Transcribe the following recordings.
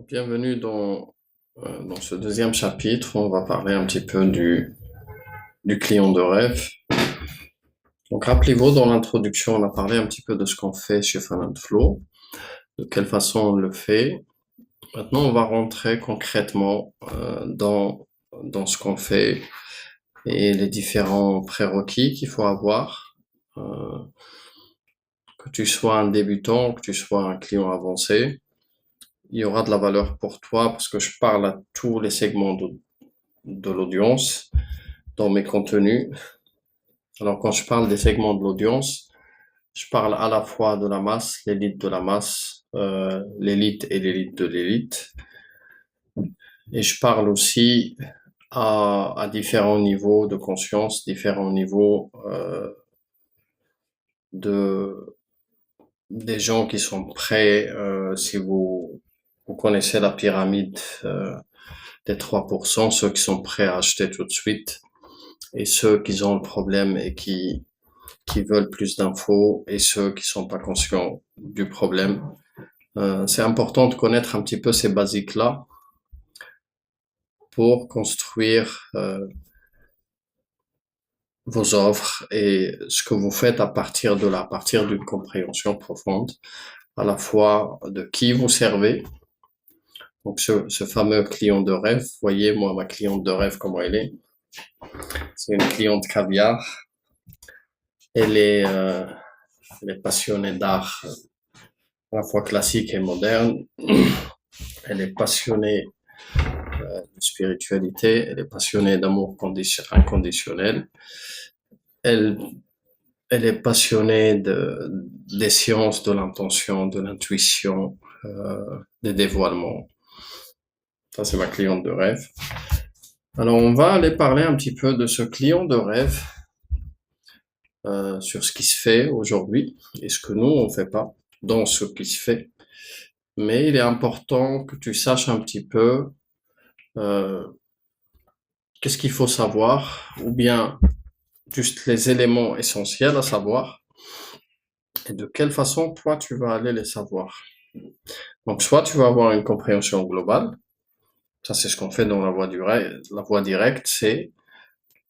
Bienvenue dans ce deuxième chapitre. On va parler un petit peu du client de rêve. Donc, rappelez-vous, dans l'introduction, on a parlé un petit peu de ce qu'on fait chez Flow, de quelle façon on le fait. Maintenant, on va rentrer concrètement dans ce qu'on fait et les différents prérequis qu'il faut avoir. Que tu sois un débutant, que tu sois un client avancé, il y aura de la valeur pour toi parce que je parle à tous les segments de l'audience dans mes contenus. Alors, quand je parle des segments de l'audience, je parle à la fois de la masse, l'élite de la masse, l'élite et l'élite de l'élite. Et je parle aussi à différents niveaux de conscience, différents niveaux de des gens qui sont prêts, si vous connaissez la pyramide des 3%, ceux qui sont prêts à acheter tout de suite, et ceux qui ont le problème et qui veulent plus d'infos, et ceux qui sont pas conscients du problème. C'est important de connaître un petit peu ces basiques-là pour construire vos offres et ce que vous faites à partir de là, à partir d'une compréhension profonde, à la fois de qui vous servez. Donc ce fameux client de rêve, voyez moi ma cliente de rêve comment elle est. C'est une cliente caviar. Elle est passionnée d'art, à la fois classique et moderne. Elle est passionnée de spiritualité, elle est passionnée d'amour inconditionnel. Elle, elle est passionnée des sciences, de l'intention, de l'intuition, des dévoilements. Ça, c'est ma cliente de rêve. Alors, on va aller parler un petit peu de ce client de rêve, sur ce qui se fait aujourd'hui et ce que nous, on fait pas dans ce qui se fait. Mais il est important que tu saches un petit peu qu'est-ce qu'il faut savoir, ou bien juste les éléments essentiels à savoir, et de quelle façon toi tu vas aller les savoir. Donc soit tu vas avoir une compréhension globale, ça c'est ce qu'on fait dans la voie directe, c'est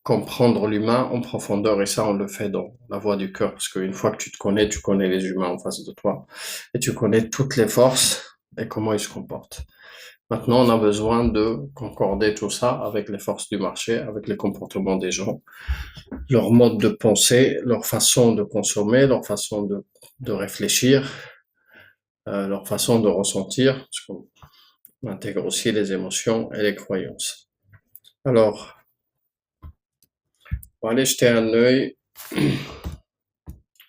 comprendre l'humain en profondeur, et ça on le fait dans la voie du cœur, parce qu'une fois que tu connais les humains en face de toi, et tu connais toutes les forces et comment ils se comportent. Maintenant, on a besoin de concorder tout ça avec les forces du marché, avec les comportements des gens, leur mode de pensée, leur façon de consommer, leur façon de réfléchir, leur façon de ressentir, parce qu'on intègre aussi les émotions et les croyances. Alors, on va aller jeter un œil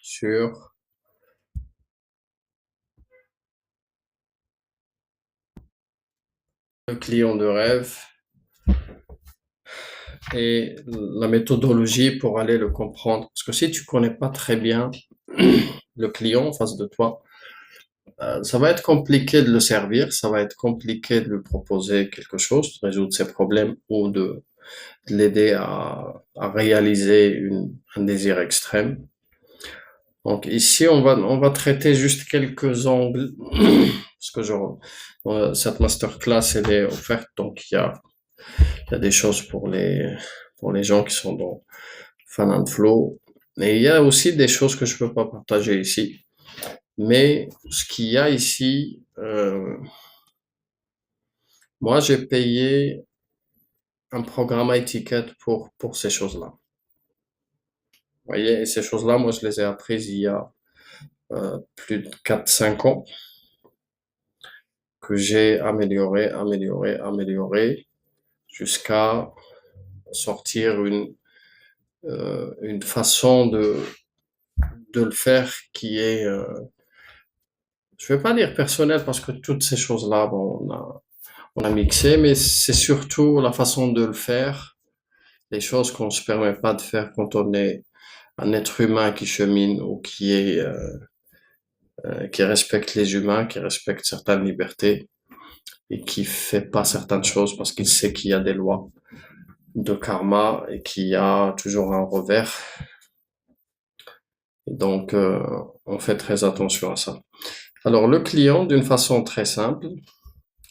sur le client de rêve et la méthodologie pour aller le comprendre. Parce que si tu connais pas très bien le client en face de toi, ça va être compliqué de le servir, ça va être compliqué de lui proposer quelque chose, de résoudre ses problèmes ou de l'aider à réaliser un désir extrême. Donc ici, on va traiter juste quelques angles, parce que cette masterclass, elle est offerte, donc il y a des choses pour les gens qui sont dans Fan Flow. Et il y a aussi des choses que je peux pas partager ici. Mais ce qu'il y a ici, moi j'ai payé un programme à étiquette pour ces choses-là. Vous voyez, et ces choses-là, moi je les ai apprises il y a plus de 4-5 ans, que j'ai amélioré, jusqu'à sortir une façon de le faire qui est, je vais pas dire personnelle parce que toutes ces choses-là, bon, on a mixé, mais c'est surtout la façon de le faire, les choses qu'on se permet pas de faire quand on est un être humain qui chemine ou qui respecte les humains, qui respecte certaines libertés et qui fait pas certaines choses parce qu'il sait qu'il y a des lois de karma et qu'il y a toujours un revers. Et donc, on fait très attention à ça. Alors, le client, d'une façon très simple,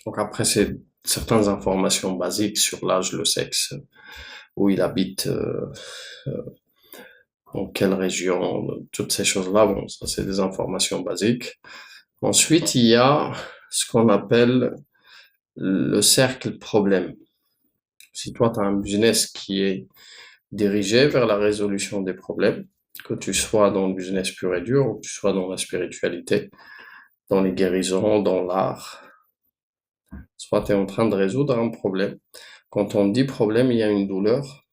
Donc après, c'est certaines informations basiques sur l'âge, le sexe, où il habite, dans quelle région, toutes ces choses-là. Bon, ça c'est des informations basiques. Ensuite, il y a ce qu'on appelle le cercle problème. Si toi, tu as un business qui est dirigé vers la résolution des problèmes, que tu sois dans le business pur et dur, ou que tu sois dans la spiritualité, dans les guérisons, dans l'art, soit tu es en train de résoudre un problème. Quand on dit problème, il y a une douleur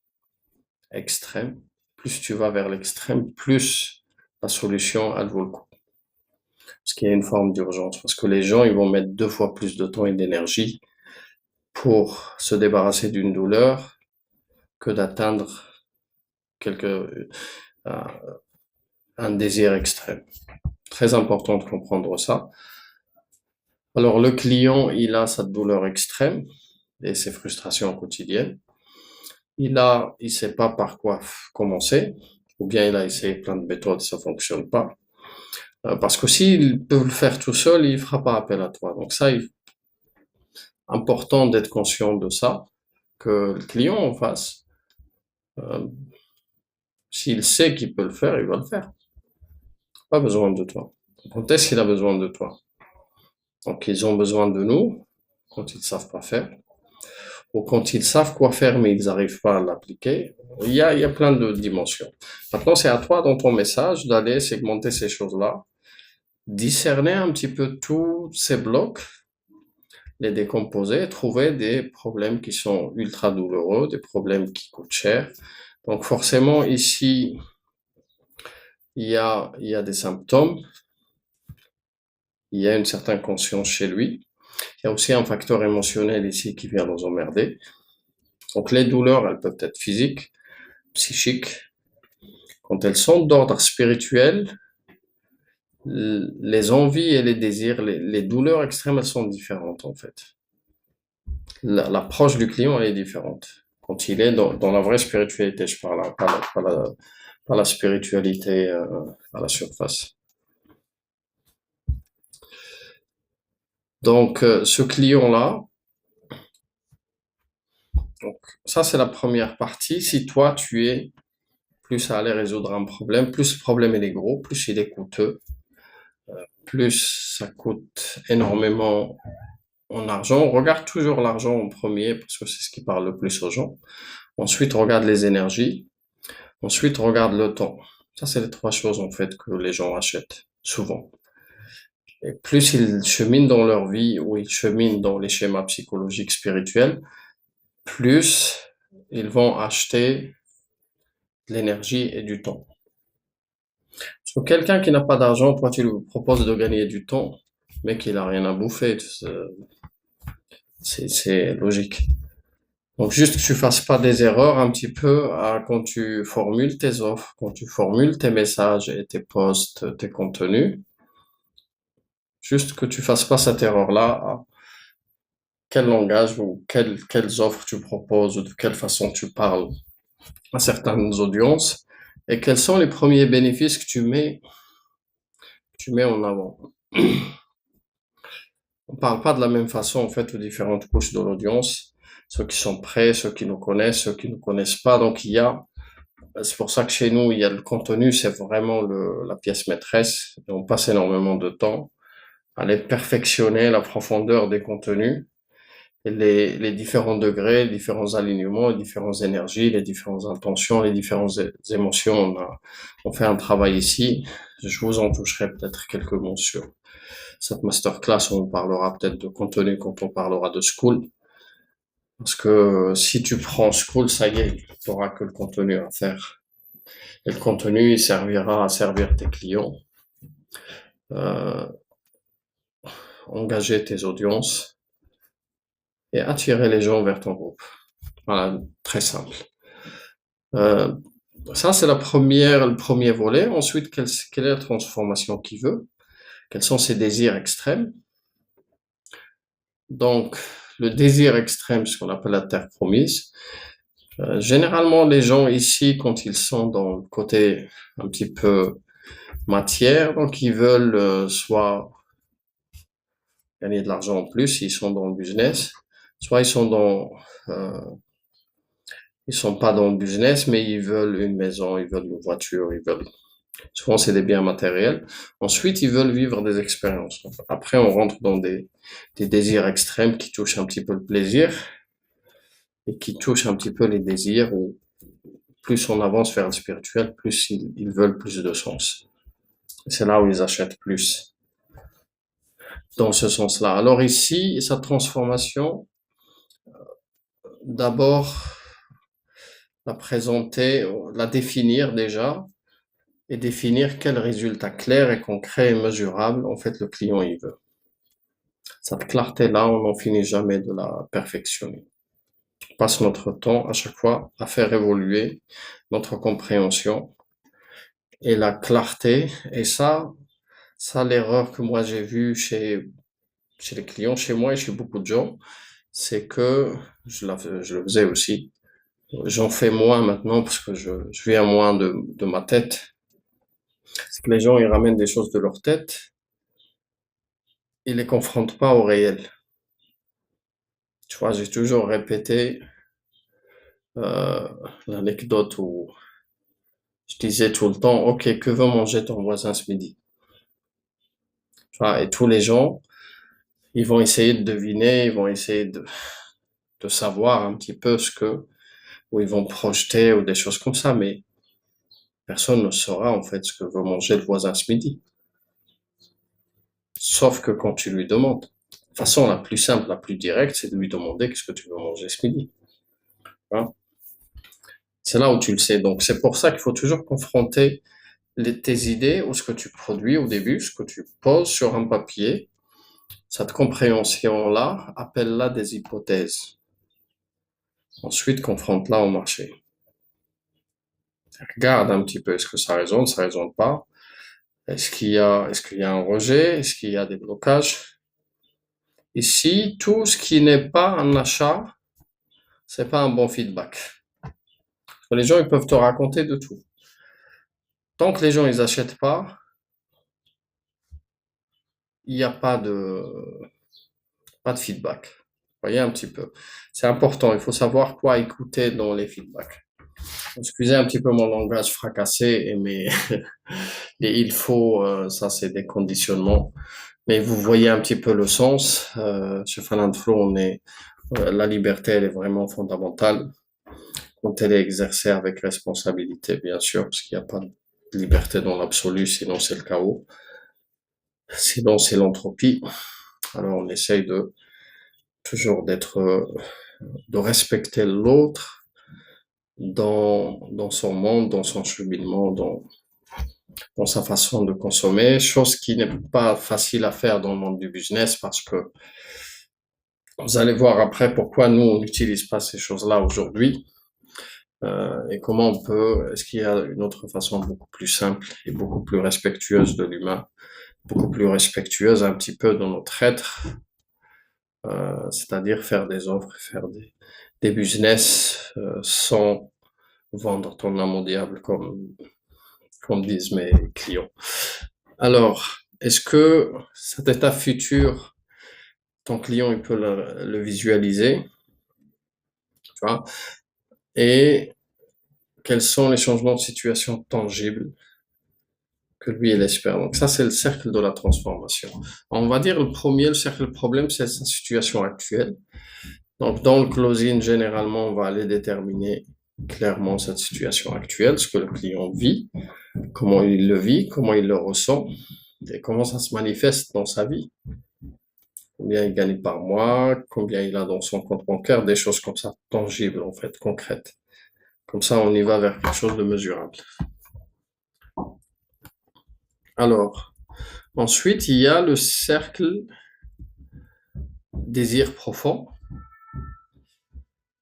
extrême. Plus tu vas vers l'extrême, plus la solution, elle vaut le coup. Parce qu'il y a une forme d'urgence. Parce que les gens, ils vont mettre 2 fois plus de temps et d'énergie pour se débarrasser d'une douleur que d'atteindre un, un désir extrême. Très important de comprendre ça. Alors, le client, il a sa douleur extrême et ses frustrations quotidiennes. Il sait pas par quoi commencer, ou bien il a essayé plein de méthodes, ça fonctionne pas. Parce que s'il peut le faire tout seul, il fera pas appel à toi. Donc ça, il est important d'être conscient de ça, que le client en face, euh, s'il sait qu'il peut le faire, il va le faire. Pas besoin de toi. Quand est-ce qu'il a besoin de toi? Donc ils ont besoin de nous quand ils savent pas faire, ou quand ils savent quoi faire mais ils n'arrivent pas à l'appliquer. Il y a plein de dimensions. Maintenant, c'est à toi dans ton message d'aller segmenter ces choses-là, discerner un petit peu tous ces blocs, les décomposer, trouver des problèmes qui sont ultra douloureux, des problèmes qui coûtent cher. Donc forcément, ici, il y a des symptômes, il y a une certaine conscience chez lui. Il y a aussi un facteur émotionnel ici qui vient nous emmerder. Donc les douleurs, elles peuvent être physiques, psychiques. Quand elles sont d'ordre spirituel, les envies et les désirs, les douleurs extrêmes, elles sont différentes en fait. L'approche du client, elle est différente. Quand il est dans la vraie spiritualité, je parle, hein, pas la spiritualité à la surface. Donc, ce client-là, donc ça c'est la première partie. Si toi tu es plus à aller résoudre un problème, plus le problème il est gros, plus il est coûteux, plus ça coûte énormément en argent. Regarde toujours l'argent en premier parce que c'est ce qui parle le plus aux gens. Ensuite, regarde les énergies. Ensuite, regarde le temps. Ça, c'est les 3 choses en fait que les gens achètent souvent. Et plus ils cheminent dans leur vie ou ils cheminent dans les schémas psychologiques spirituels, plus ils vont acheter de l'énergie et du temps. Parce que quelqu'un qui n'a pas d'argent, toi tu lui proposes de gagner du temps, mais qu'il a rien à bouffer, c'est logique. Donc juste que tu fasses pas des erreurs un petit peu quand tu formules tes offres, quand tu formules tes messages et tes posts, tes contenus. Juste que tu fasses pas cette erreur-là. Quel langage ou quelles offres tu proposes ou de quelle façon tu parles à certaines audiences et quels sont les premiers bénéfices que tu mets en avant. On parle pas de la même façon en fait aux différentes couches de l'audience, ceux qui sont prêts, ceux qui nous connaissent, ceux qui ne connaissent pas. Donc c'est pour ça que chez nous il y a le contenu, c'est vraiment la pièce maîtresse. Et on passe énormément de temps à aller perfectionner la profondeur des contenus. Et les différents degrés, les différents alignements, les différentes énergies, les différentes intentions, les différentes émotions. On fait un travail ici. Je vous en toucherai peut-être quelques mots sur cette masterclass où on parlera peut-être de contenu quand on parlera de School. Parce que si tu prends School, ça y est, tu n'auras que le contenu à faire. Et le contenu, il servira à servir tes clients, euh, engager tes audiences et attirer les gens vers ton groupe. Voilà, très simple. Euh, Ça, c'est le premier volet. Ensuite, quelle est la transformation qu'il veut? Quels sont ses désirs extrêmes? Donc, le désir extrême, ce qu'on appelle la terre promise. Généralement, les gens ici, quand ils sont dans le côté un petit peu matière, donc ils veulent soit gagner de l'argent en plus, ils sont dans le business. Soit ils sont pas dans le business, mais ils veulent une maison, ils veulent une voiture, souvent c'est des biens matériels. Ensuite, ils veulent vivre des expériences. Après, on rentre dans des désirs extrêmes qui touchent un petit peu le plaisir et qui touchent un petit peu les désirs où plus on avance vers le spirituel, plus ils veulent plus de sens. C'est là où ils achètent plus, dans ce sens-là. Alors ici, sa transformation, d'abord, la présenter, la définir déjà, et définir quel résultat clair et concret et mesurable, en fait, le client il veut. Cette clarté-là, on n'en finit jamais de la perfectionner. On passe notre temps à chaque fois à faire évoluer notre compréhension et la clarté. Et ça l'erreur que moi j'ai vue chez les clients, chez moi et chez beaucoup de gens, c'est que je le faisais aussi. J'en fais moins maintenant parce que je viens moins de ma tête. C'est que les gens, ils ramènent des choses de leur tête, ils les confrontent pas au réel. Tu vois, j'ai toujours répété euh, l'anecdote où je disais tout le temps, OK, que veut manger ton voisin ce midi? Tu vois, et tous les gens, ils vont essayer de deviner, ils vont essayer de savoir un petit peu ou ils vont projeter ou des choses comme ça, mais personne ne saura en fait ce que veut manger le voisin ce midi. Sauf que quand tu lui demandes. De façon la plus simple, la plus directe, c'est de lui demander qu'est-ce que tu veux manger ce midi. Hein. C'est là où tu le sais. Donc c'est pour ça qu'il faut toujours confronter tes idées ou ce que tu produis au début, ce que tu poses sur un papier. Cette compréhension-là, appelle-la des hypothèses. Ensuite, confronte-la au marché. Regarde un petit peu, est-ce que ça résonne pas? Est-ce qu'il y a un rejet? Est-ce qu'il y a des blocages? Ici, tout ce qui n'est pas un achat, c'est pas un bon feedback. Les gens, ils peuvent te raconter de tout. Tant que les gens, ils achètent pas, il n'y a pas de feedback. Vous voyez un petit peu. C'est important. Il faut savoir quoi écouter dans les feedbacks. Excusez un petit peu mon langage fracassé, mais il faut, ça c'est des conditionnements. Mais vous voyez un petit peu le sens. Chez Fan Flow, la liberté, elle est vraiment fondamentale quand elle est exercée avec responsabilité, bien sûr, parce qu'il n'y a pas de liberté dans l'absolu, sinon c'est le chaos. Sinon c'est l'entropie. Alors on essaye toujours de respecter l'autre dans son monde, dans son cheminement, dans sa façon de consommer, chose qui n'est pas facile à faire dans le monde du business parce que vous allez voir après pourquoi nous on n'utilise pas ces choses-là aujourd'hui et est-ce qu'il y a une autre façon beaucoup plus simple et beaucoup plus respectueuse de l'humain, beaucoup plus respectueuse un petit peu de notre être, c'est-à-dire faire des offres, faire des business sans vendre ton âme au diable comme disent mes clients. Alors, est-ce que cet état futur, ton client il peut le visualiser, tu vois, et quels sont les changements de situation tangibles que lui il espère. Donc ça c'est le cercle de la transformation. On va dire le cercle problème, c'est sa situation actuelle. Donc dans le closing, généralement, on va aller déterminer clairement cette situation actuelle, ce que le client vit, comment il le vit, comment il le ressent, et comment ça se manifeste dans sa vie. Combien il gagne par mois, combien il a dans son compte bancaire, des choses comme ça, tangibles en fait, concrètes. Comme ça, on y va vers quelque chose de mesurable. Alors, ensuite, il y a le cercle désir profond.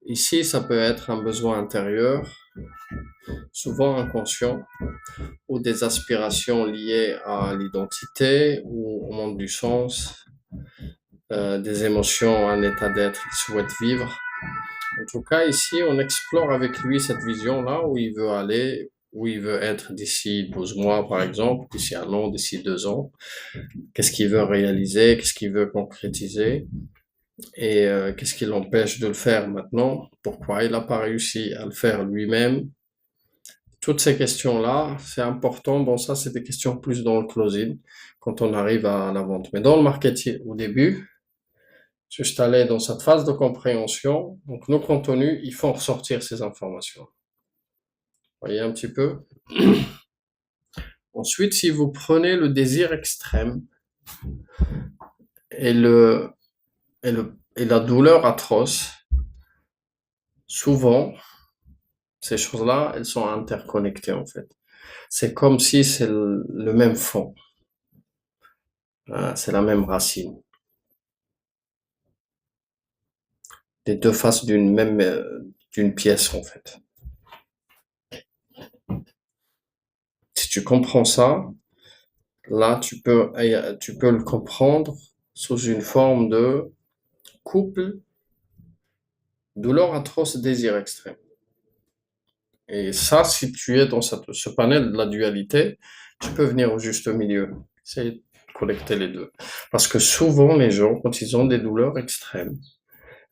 Ici, ça peut être un besoin intérieur, souvent inconscient, ou des aspirations liées à l'identité ou au monde du sens, des émotions, un état d'être qu'il souhaite vivre. En tout cas, ici, on explore avec lui cette vision-là où il veut aller, où il veut être d'ici 12 mois, par exemple, d'ici 1 an, d'ici 2 ans. Qu'est-ce qu'il veut réaliser, qu'est-ce qu'il veut concrétiser et qu'est-ce qui l'empêche de le faire maintenant, pourquoi il n'a pas réussi à le faire lui-même. Toutes ces questions-là, c'est important. Bon, ça, c'est des questions plus dans le closing, quand on arrive à la vente. Mais dans le marketing, au début, juste aller dans cette phase de compréhension. Donc, nos contenus, ils font ressortir ces informations. Vous voyez un petit peu? Ensuite, si vous prenez le désir extrême et et la douleur atroce, souvent, ces choses-là, elles sont interconnectées, en fait. C'est comme si c'est le même fond. C'est la même racine. Les deux faces d'une pièce, en fait. Si tu comprends ça, là, tu peux le comprendre sous une forme de couple, douleur atroce, désir extrême. Et ça, si tu es dans ce panel de la dualité, tu peux venir au juste milieu. C'est de collecter les deux. Parce que souvent, les gens, quand ils ont des douleurs extrêmes,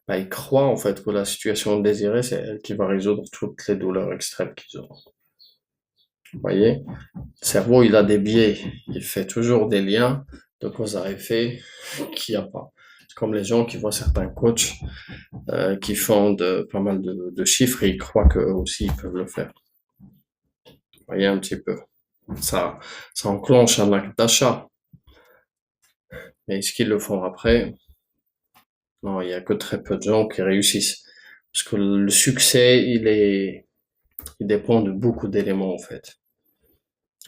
bah, ils croient en fait que la situation désirée, c'est elle qui va résoudre toutes les douleurs extrêmes qu'ils ont. Vous voyez? Le cerveau, il a des biais. Il fait toujours des liens de cause à effet qu'il n'y a pas. C'est comme les gens qui voient certains coachs qui font pas mal de chiffres et ils croient qu'eux aussi ils peuvent le faire. Vous voyez un petit peu. Ça enclenche un acte d'achat. Mais est-ce qu'ils le font après? Non, il n'y a que très peu de gens qui réussissent. Parce que le succès, il dépend de beaucoup d'éléments en fait.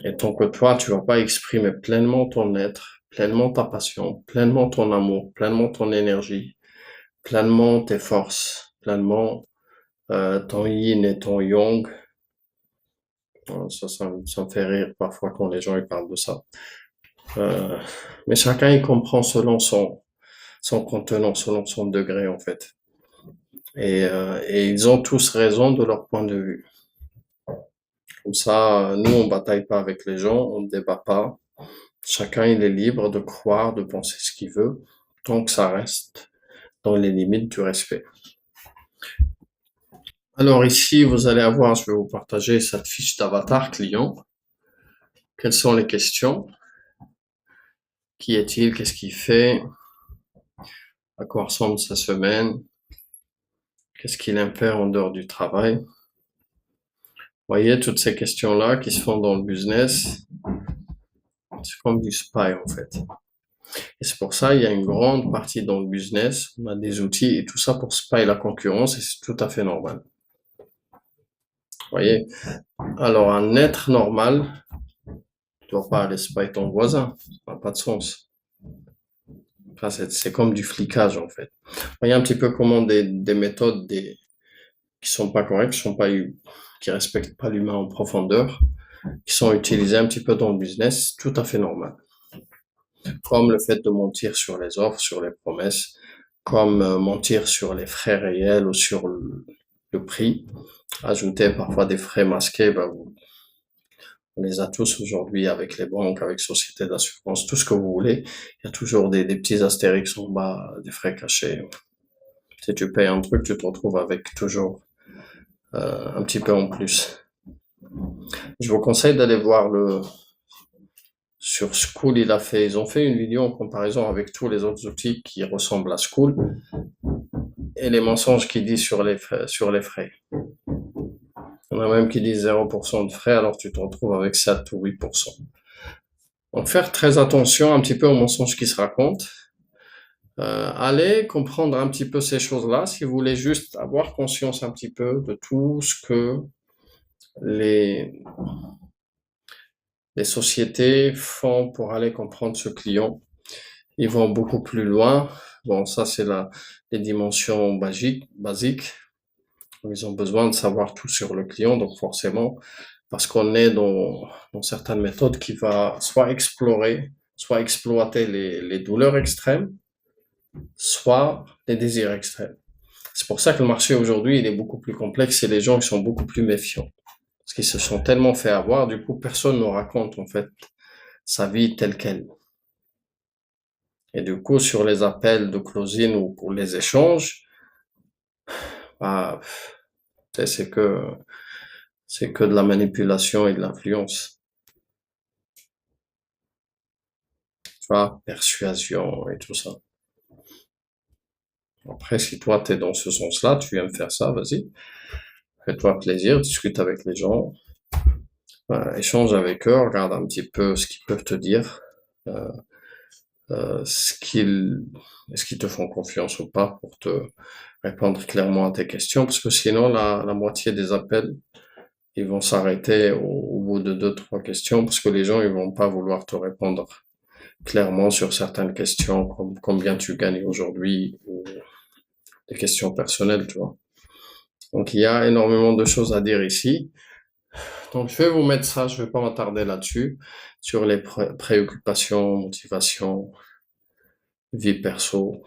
Et tant que toi, tu vas pas exprimer pleinement ton être, pleinement ta passion, pleinement ton amour, pleinement ton énergie, pleinement tes forces, pleinement ton yin et ton yang. Ça me fait rire parfois quand les gens ils parlent de ça. Mais chacun il comprend selon son contenant, selon son degré en fait. Et ils ont tous raison de leur point de vue. Comme ça, nous on bataille pas avec les gens, on ne débat pas. Chacun il est libre de croire, de penser ce qu'il veut, tant que ça reste dans les limites du respect. Alors ici, vous allez avoir, je vais vous partager cette fiche d'avatar client. Quelles sont les questions? Qui est-il? Qu'est-ce qu'il fait? À quoi ressemble sa semaine? Qu'est-ce qu'il aime faire en dehors du travail? Vous voyez, toutes ces questions-là qui se font dans le business, c'est comme du spy en fait. Et c'est pour ça, il y a une grande partie dans le business, on a des outils et tout ça pour spy la concurrence et c'est tout à fait normal. Vous voyez? Alors, un être normal ne doit pas aller spy ton voisin. Ça n'a pas de sens. Enfin, c'est comme du flicage, en fait. Vous voyez un petit peu comment des méthodes qui sont pas correctes, qui respectent pas l'humain en profondeur, qui sont utilisées un petit peu dans le business, tout à fait normal. Comme le fait de mentir sur les offres, sur les promesses, comme mentir sur les frais réels ou sur le prix, ajouter parfois des frais masqués, on les a tous aujourd'hui avec les banques, avec sociétés d'assurance, tout ce que vous voulez. Il y a toujours des petits astérix en bas, des frais cachés. Si tu payes un truc, tu te retrouves avec toujours un petit peu en plus. Je vous conseille d'aller voir sur School, ils ont fait une vidéo en comparaison avec tous les autres outils qui ressemblent à School et les mensonges qu'il dit sur les frais. Il y en a même qui disent 0% de frais, alors tu te retrouves avec 7 ou 8%. Donc faire très attention un petit peu aux mensonges qui se racontent. Allez comprendre un petit peu ces choses-là si vous voulez juste avoir conscience un petit peu de tout ce que les sociétés font pour aller comprendre ce client. Ils vont beaucoup plus loin. Bon, ça c'est les dimensions basiques. Ils ont besoin de savoir tout sur le client, donc forcément, parce qu'on est dans certaines méthodes qui va soit explorer, soit exploiter les douleurs extrêmes, soit les désirs extrêmes. C'est pour ça que le marché aujourd'hui, il est beaucoup plus complexe et les gens ils sont beaucoup plus méfiants. Parce qu'ils se sont tellement fait avoir, du coup, personne ne raconte, en fait, sa vie telle qu'elle. Et du coup, sur les appels de closing ou pour les échanges, bah, c'est que de la manipulation et de l'influence. Tu vois, persuasion et tout ça. Après, si toi, t'es dans ce sens-là, tu aimes faire ça, vas-y. Fais-toi plaisir, discute avec les gens, échange avec eux, regarde un petit peu ce qu'ils peuvent te dire, euh, est-ce qu'ils te font confiance ou pas pour te répondre clairement à tes questions, parce que sinon, la moitié des appels, ils vont s'arrêter au bout de deux, trois questions, parce que les gens, ils vont pas vouloir te répondre clairement sur certaines questions, comme combien tu gagnes aujourd'hui, ou des questions personnelles, tu vois. Donc, il y a énormément de choses à dire ici. Donc, je vais vous mettre ça, je vais pas m'attarder là-dessus, sur les préoccupations, motivations, vie perso.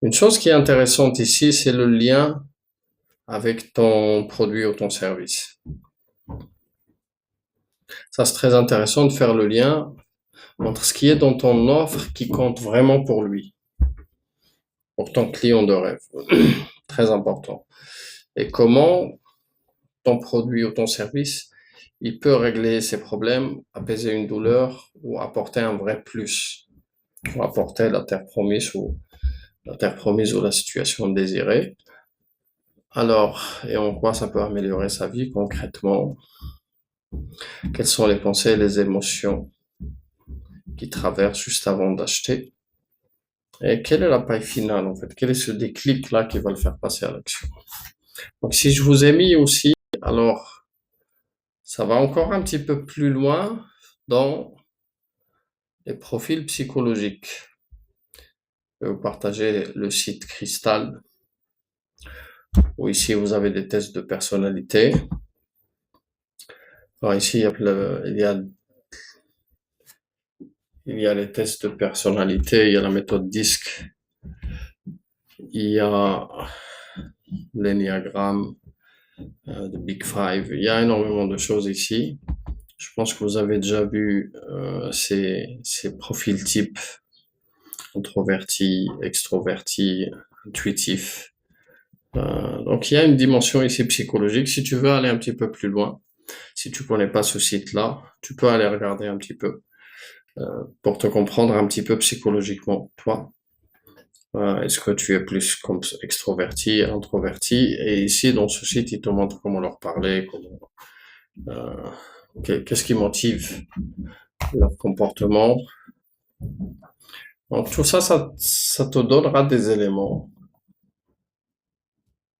Une chose qui est intéressante ici, c'est le lien avec ton produit ou ton service. Ça, c'est très intéressant de faire le lien entre ce qui est dans ton offre qui compte vraiment pour lui, pour ton client de rêve. Très important. Et comment ton produit ou ton service, il peut régler ses problèmes, apaiser une douleur ou apporter un vrai plus, ou apporter la terre promise ou la situation désirée. Alors, et en quoi ça peut améliorer sa vie concrètement? Quelles sont les pensées et les émotions qui traversent juste avant d'acheter? Et quelle est la paille finale en fait? Quel est ce déclic-là qui va le faire passer à l'action? Donc si je vous ai mis aussi, alors ça va encore un petit peu plus loin dans les profils psychologiques. Je vais vous partager le site Crystal, où ici vous avez des tests de personnalité. Alors ici il y a les tests de personnalité, il y a la méthode DISC, il y a l'énéagramme de Big Five, il y a énormément de choses ici. Je pense que vous avez déjà vu ces profils types introverti, extroverti, intuitif. Donc il y a une dimension ici psychologique. Si tu veux aller un petit peu plus loin, si tu connais pas ce site-là, tu peux aller regarder un petit peu pour te comprendre un petit peu psychologiquement, toi. Est-ce que tu es plus comme extroverti, introverti? Et ici, dans ce site, il te montre comment leur parler, qu'est-ce qui motive leur comportement. Donc tout ça, ça te donnera des éléments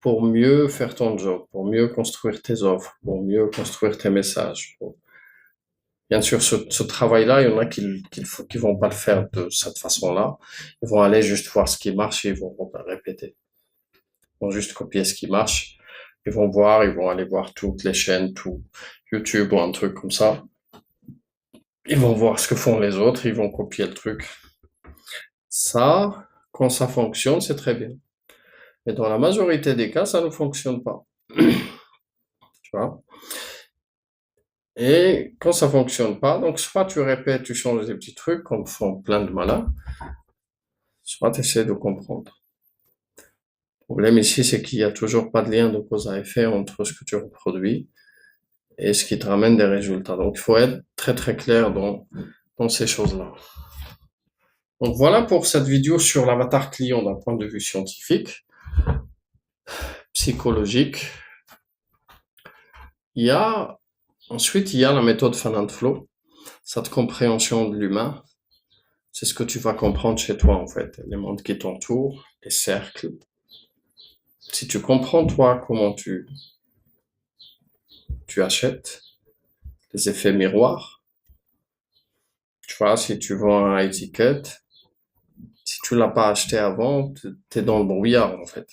pour mieux faire ton job, pour mieux construire tes offres, pour mieux construire tes messages. Bien sûr, ce travail-là, il y en a qui vont pas le faire de cette façon-là. Ils vont aller juste voir ce qui marche et ils vont répéter. Ils vont juste copier ce qui marche. Ils vont aller voir toutes les chaînes, tout YouTube ou un truc comme ça. Ils vont voir ce que font les autres, ils vont copier le truc. Ça, quand ça fonctionne, c'est très bien. Mais dans la majorité des cas, ça ne fonctionne pas. Tu vois? Et quand ça fonctionne pas, donc soit tu répètes, tu changes des petits trucs, comme font plein de malins, soit tu essaies de comprendre. Le problème ici, c'est qu'il n'y a toujours pas de lien de cause à effet entre ce que tu reproduis et ce qui te ramène des résultats. Donc, il faut être très très clair dans ces choses-là. Donc voilà pour cette vidéo sur l'avatar client d'un point de vue scientifique, psychologique. Ensuite, il y a la méthode Fan and Flow, cette compréhension de l'humain. C'est ce que tu vas comprendre chez toi, en fait. Les mondes qui t'entourent, les cercles. Si tu comprends, toi, comment tu achètes, les effets miroirs. Tu vois, si tu vends un étiquette, si tu l'as pas acheté avant, t'es dans le brouillard, en fait.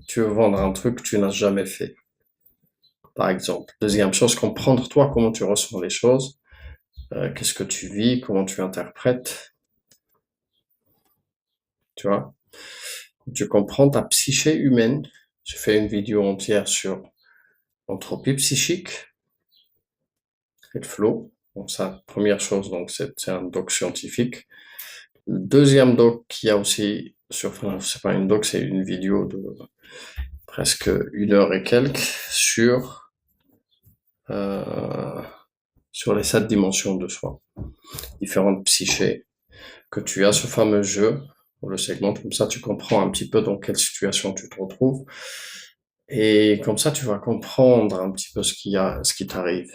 Tu veux vendre un truc que tu n'as jamais fait, par exemple. Deuxième chose, comprendre, toi, comment tu ressens les choses, qu'est-ce que tu vis, comment tu interprètes, tu vois. Tu comprends ta psyché humaine, J'ai fait une vidéo entière sur l'entropie psychique et le flow. Donc ça, première chose, donc c'est un doc scientifique. Le deuxième doc qu'il y a aussi sur, enfin, c'est pas une doc, c'est une vidéo de presque 1 heure et quelques euh, sur les 7 dimensions de soi, différentes psychés, que tu as ce fameux jeu, on le segmente, comme ça tu comprends un petit peu dans quelle situation tu te retrouves, et comme ça tu vas comprendre un petit peu ce qui t'arrive,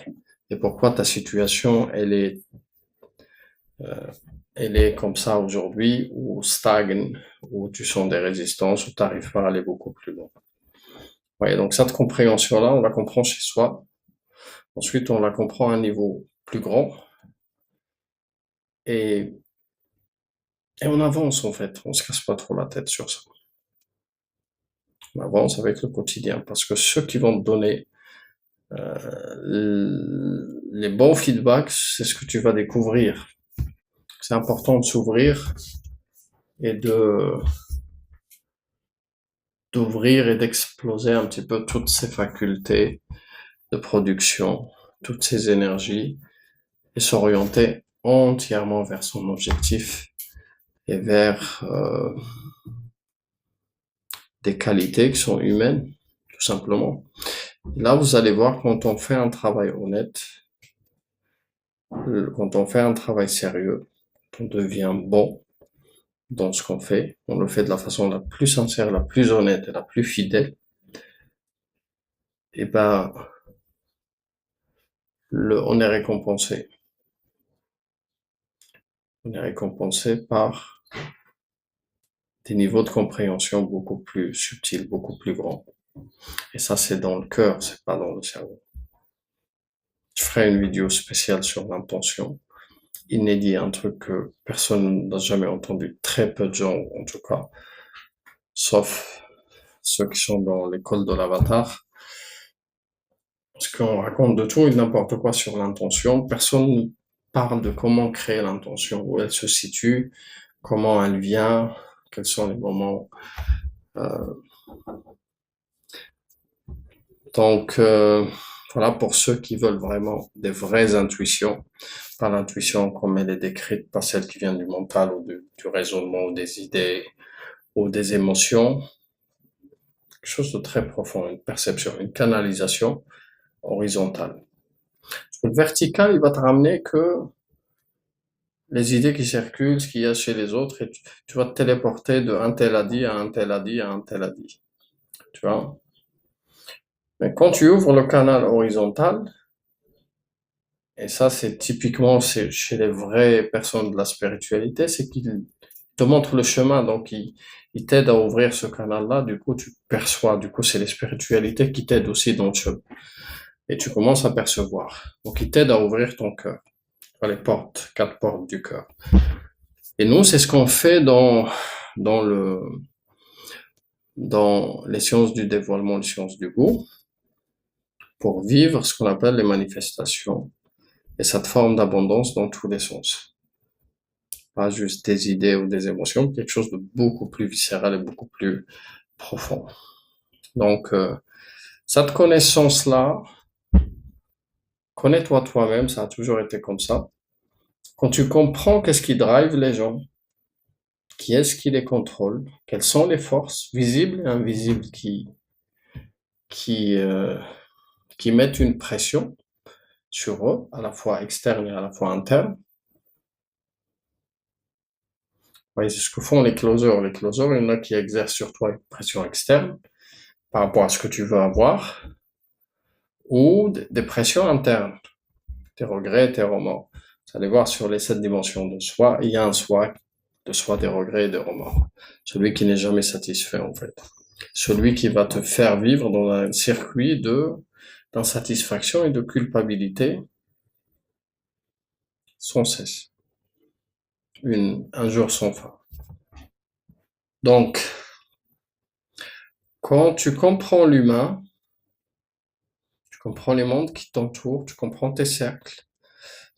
et pourquoi ta situation, elle est comme ça aujourd'hui, ou stagne, ou tu sens des résistances, ou tu n'arrives pas à aller beaucoup plus loin. Ouais, donc cette compréhension-là, on la comprend chez soi. Ensuite, on la comprend à un niveau plus grand, et, et on avance en fait. On se casse pas trop la tête sur ça. On avance avec le quotidien, parce que ceux qui vont te donner les bons feedbacks, c'est ce que tu vas découvrir. C'est important de s'ouvrir et d'ouvrir et d'exploser un petit peu toutes ces facultés de production, toutes ces énergies, et s'orienter entièrement vers son objectif et vers des qualités qui sont humaines, tout simplement. Et là, vous allez voir, quand on fait un travail honnête, quand on fait un travail sérieux, on devient bon dans ce qu'on fait, on le fait de la façon la plus sincère, la plus honnête et la plus fidèle, et ben, on est récompensé. On est récompensé par des niveaux de compréhension beaucoup plus subtils, beaucoup plus grands. Et ça, c'est dans le cœur, c'est pas dans le cerveau. Je ferai une vidéo spéciale sur l'intention. Inédit, un truc que personne n'a jamais entendu, très peu de gens en tout cas, sauf ceux qui sont dans l'école de l'avatar. Parce qu'on raconte de tout et de n'importe quoi sur l'intention. Personne ne parle de comment créer l'intention, où elle se situe, comment elle vient, quels sont les moments. Donc, voilà, pour ceux qui veulent vraiment des vraies intuitions, pas l'intuition comme elle est décrite, pas celle qui vient du mental ou du raisonnement ou des idées ou des émotions, quelque chose de très profond, une perception, une canalisation horizontale. Le vertical, il va te ramener que les idées qui circulent, ce qu'il y a chez les autres, et tu vas te téléporter de un tel a dit à un tel a dit à un tel a dit. Tu vois? Mais quand tu ouvres le canal horizontal, et ça c'est typiquement chez les vraies personnes de la spiritualité, c'est qu'ils te montrent le chemin, donc ils t'aident à ouvrir ce canal-là, du coup tu perçois, du coup c'est les spiritualités qui t'aident aussi dans le chemin. Et tu commences à percevoir. Donc ils t'aident à ouvrir ton cœur. Les portes, 4 portes du cœur. Et nous, c'est ce qu'on fait dans les sciences du dévoilement, les sciences du goût, pour vivre ce qu'on appelle les manifestations et cette forme d'abondance dans tous les sens. Pas juste des idées ou des émotions, quelque chose de beaucoup plus viscéral et beaucoup plus profond. Donc, cette connaissance-là, connais-toi toi-même, ça a toujours été comme ça. Quand tu comprends qu'est-ce qui drive les gens, qui est-ce qui les contrôle, quelles sont les forces visibles et invisibles qui, euh, qui mettent une pression sur eux, à la fois externe et à la fois interne. Oui, c'est ce que font les closers. Les closers, il y en a qui exercent sur toi une pression externe par rapport à ce que tu veux avoir, ou des pressions internes, tes regrets, tes remords. Vous allez voir sur les 7 dimensions de soi, il y a un soi, de soi des regrets et des remords. Celui qui n'est jamais satisfait, en fait. Celui qui va te faire vivre dans un circuit d'insatisfaction et de culpabilité sans cesse. Un jour sans fin. Donc, quand tu comprends l'humain, tu comprends les mondes qui t'entourent, tu comprends tes cercles,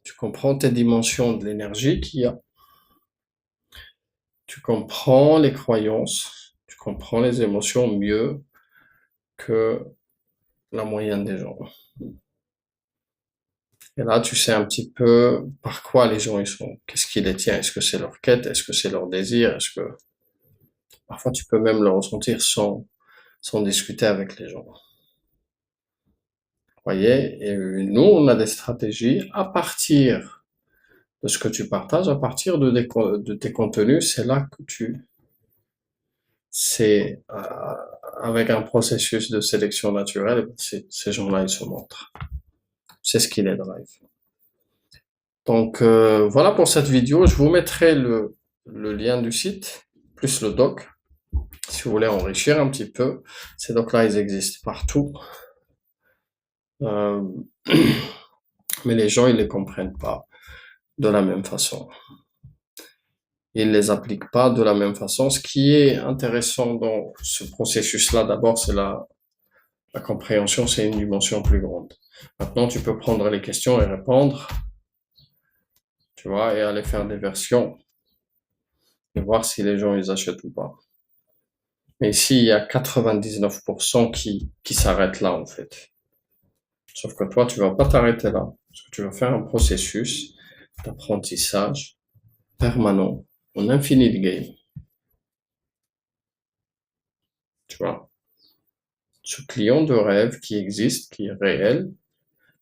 tu comprends tes dimensions de l'énergie qu'il y a, tu comprends les croyances, tu comprends les émotions mieux que la moyenne des gens. Et là, tu sais un petit peu par quoi les gens ils sont, qu'est-ce qui les tient, est-ce que c'est leur quête, est-ce que c'est leur désir, est-ce que parfois tu peux même le ressentir sans discuter avec les gens. Vous voyez, et nous, on a des stratégies à partir de ce que tu partages, à partir de tes contenus, c'est là que c'est avec un processus de sélection naturelle, ces gens-là, ils se montrent. C'est ce qui les drive. Donc voilà pour cette vidéo. Je vous mettrai le lien du site, plus le doc, si vous voulez enrichir un petit peu. Ces docs-là, ils existent partout. Euh, mais les gens, ils les comprennent pas de la même façon. Ils les appliquent pas de la même façon. Ce qui est intéressant dans ce processus-là, d'abord, c'est la compréhension, c'est une dimension plus grande. Maintenant, tu peux prendre les questions et répondre, tu vois, et aller faire des versions et voir si les gens, ils achètent ou pas. Mais ici, il y a 99% qui s'arrêtent là, en fait. Sauf que toi, tu vas pas t'arrêter là. Parce que tu vas faire un processus d'apprentissage permanent, en infini de game. Tu vois. Ce client de rêve qui existe, qui est réel,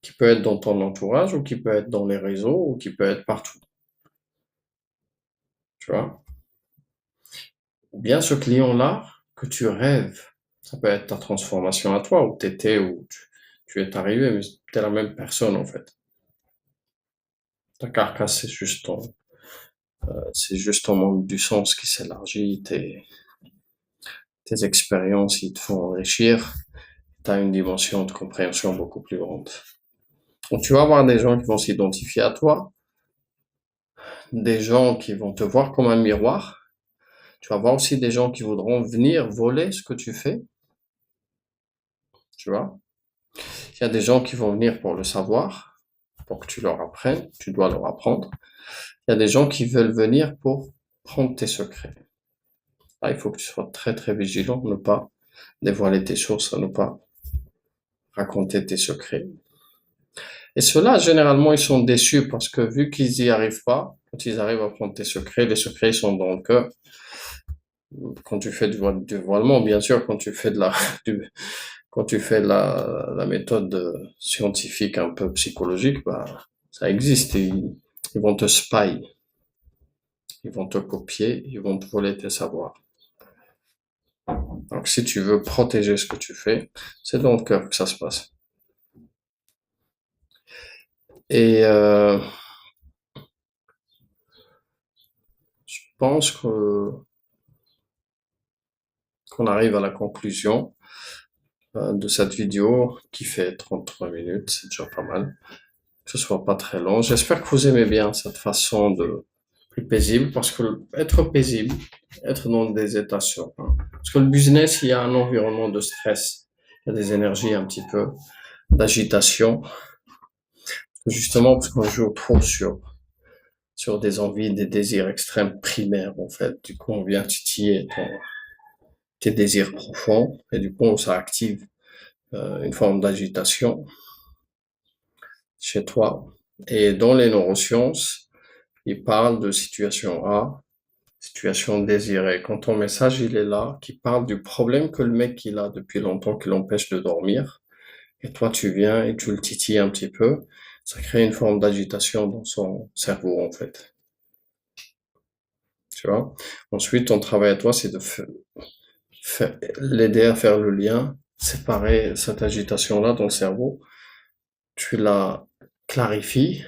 qui peut être dans ton entourage, ou qui peut être dans les réseaux, ou qui peut être partout. Tu vois. Ou bien ce client-là que tu rêves. Ça peut être ta transformation à toi, où t'étais, où tu es arrivé, mais t'es la même personne, en fait. Ta carcasse, c'est juste ton monde du sens qui s'élargit, tes expériences, ils te font enrichir, tu as une dimension de compréhension beaucoup plus grande. Donc tu vas avoir des gens qui vont s'identifier à toi, des gens qui vont te voir comme un miroir, tu vas avoir aussi des gens qui voudront venir voler ce que tu fais, tu vois. Il y a des gens qui vont venir pour le savoir, pour que tu leur apprennes, tu dois leur apprendre. Il y a des gens qui veulent venir pour prendre tes secrets. Là, il faut que tu sois très très vigilant, ne pas dévoiler tes sources, ne pas raconter tes secrets. Et ceux-là, généralement, ils sont déçus parce que vu qu'ils y arrivent pas, quand ils arrivent à prendre tes secrets, les secrets ils sont dans le cœur. Quand tu fais du voilement, bien sûr, quand tu fais quand tu fais la méthode scientifique un peu psychologique, bah, ça existe. Ils vont te spy, ils vont te copier, ils vont te voler tes savoirs. Donc, si tu veux protéger ce que tu fais, c'est dans le cœur que ça se passe. Et je pense qu'on arrive à la conclusion de cette vidéo qui fait 33 minutes, c'est déjà pas mal. Que ce soit pas très long. J'espère que vous aimez bien cette façon de plus paisible parce que être paisible, être dans des états sereins. Parce que le business, il y a un environnement de stress, il y a des énergies un petit peu d'agitation. Justement parce qu'on joue trop sur des envies, des désirs extrêmes primaires en fait. Du coup, on vient titiller tes désirs profonds et du coup, ça active une forme d'agitation chez toi. Et dans les neurosciences, ils parlent de situation A, situation désirée. Quand ton message il est là, qui parle du problème que le mec il a depuis longtemps qui l'empêche de dormir, et toi tu viens et tu le titilles un petit peu, ça crée une forme d'agitation dans son cerveau en fait. Tu vois. Ensuite, ton travail à toi, c'est de l'aider à faire le lien, séparer cette agitation-là dans le cerveau. Tu la clarifies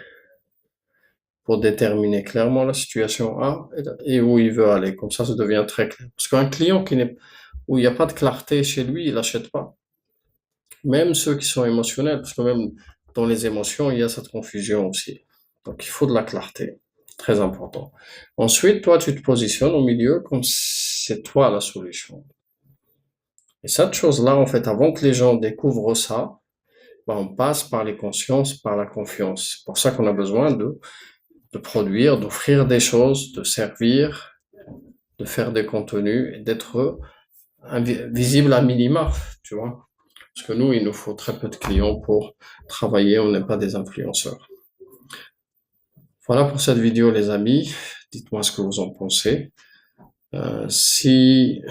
pour déterminer clairement la situation A et où il veut aller. Comme ça devient très clair. Parce qu'un client où il n'y a pas de clarté chez lui, il n'achète pas. Même ceux qui sont émotionnels, parce que même dans les émotions, il y a cette confusion aussi. Donc il faut de la clarté. Très important. Ensuite, toi, tu te positionnes au milieu comme c'est toi la solution. Et cette chose-là, en fait, avant que les gens découvrent ça, ben, on passe par les consciences, par la confiance. C'est pour ça qu'on a besoin de produire, d'offrir des choses, de servir, de faire des contenus et d'être visible à minima, tu vois. Parce que nous, il nous faut très peu de clients pour travailler, on n'est pas des influenceurs. Voilà pour cette vidéo, les amis. Dites-moi ce que vous en pensez. Si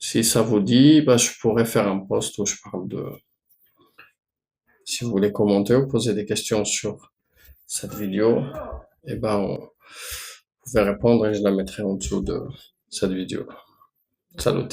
ça vous dit, bah, je pourrais faire un post où je parle de... Si vous voulez commenter ou poser des questions sur cette vidéo, eh ben, vous pouvez répondre et je la mettrai en dessous de cette vidéo. Salut.